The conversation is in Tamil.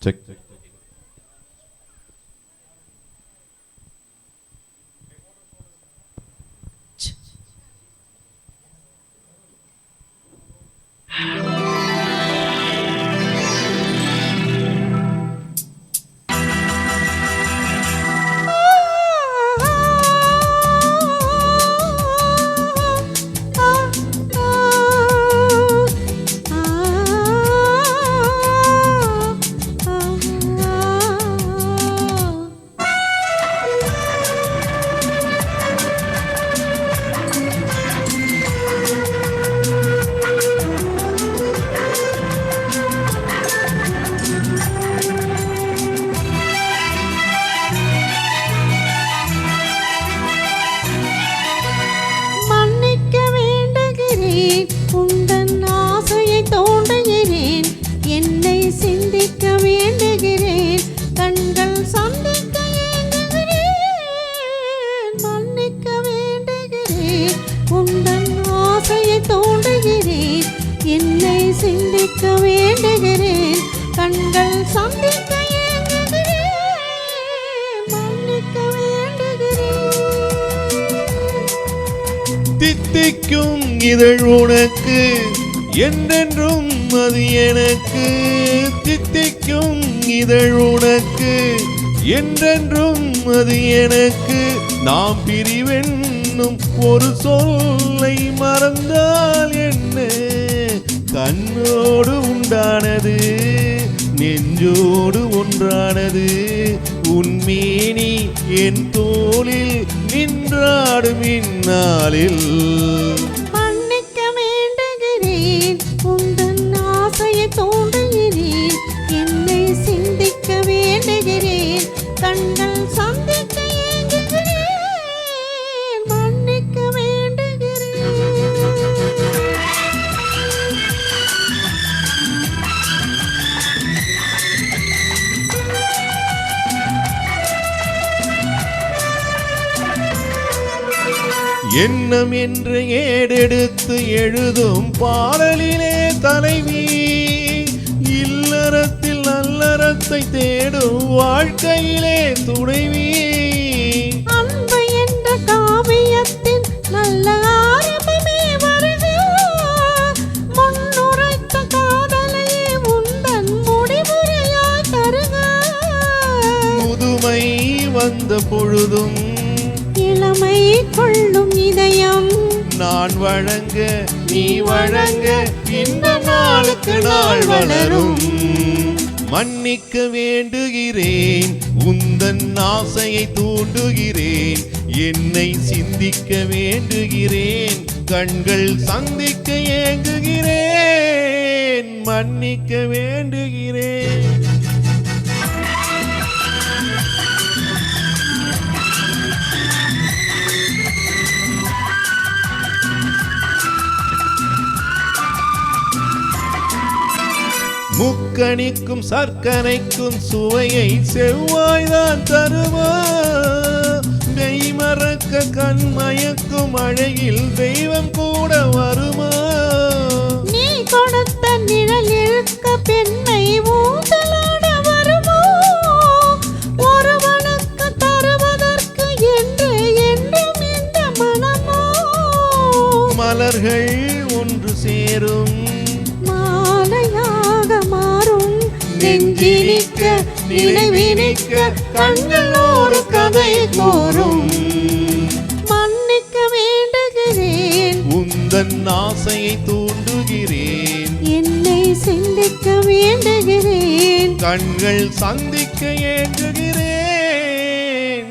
செக். என்னை சிந்திக்க வேண்டுகிறேன், கண்கள் சந்திக்க ஏங்குகிறேன், மன்னிக்க வேண்டுகிறேன். தித்திக்கும் இதழ் உனக்கு என்றென்றும் அது எனக்கு, தித்திக்கும் இதழ் உனக்கு என்றென்றும் அது எனக்கு. நாம் பிரிவென்னும் ஒரு சொல்லை மறந்தால் என்ன, கண்ணோடு உண்டானது நெஞ்சோடு ஒன்றானது. உன்மேனி என் தோளில் நின்றாடும் இந்நாளில் மன்னிக்க வேண்டுகிறேன், உந்தன் ஆசையை தோன்றுகிறேன், என்னை சிந்திக்க வேண்டுகிறேன், கண்கள் சந்திக்க ஏங்குகிறேன், மன்னிக்க வேண்டுகிறேன். எண்ணம் என்று ஏடெடுத்து எழுதும் பாடலிலே தலைவி, இல்லறத்தில் நல்லறத்தை தேடும் வாழ்க்கையிலே துணைவி. அன்பு என்ற காவியத்தின் நல்ல ஆரம்பமே வருக, முன்னுரைத்த காதலையே உந்தன் முடிவுரையாய் தருக. முதுமை வந்த பொழுதும் இளமை கொள்ளும் இதயம் நான் வழங்க நீ வழங்க இந்த நாளுக்கு நாள் வளரும். மன்னிக்க வேண்டுகிறேன், உந்தன் ஆசையை தூண்டுகிறேன், என்னை சிந்திக்க வேண்டுகிறேன், கண்கள் சந்திக்க ஏங்குகிறேன், மன்னிக்க வேண்டுகிறேன். முக்கணிக்கும் சர்க்கரைக்கும் சுவையை செவ்வாய்தான் தருமா, மெய்மறக்க கண்மயக்கும் அழகில் தெய்வம் கூட வருமா. நீ கொடுத்த நிழல் இருக்க பெண்மை ஊஞ்சலாட வருமோ, ஒருவனுக்கு தருவதற்கு என்று என்றும் இந்த மனமோ. மலர்கள் ஒன்று சேரும் மாலையாக மாறும், நெஞ்சினிக்க நினைவினிக்க கண்கள் ஒரு கதை கோரும். மன்னிக்க வேண்டுகிறேன், உந்தன் ஆசையை தூண்டுகிறேன், என்னை சிந்திக்க வேண்டுகிறேன், கண்கள் சந்திக்க ஏங்குகிறேன்.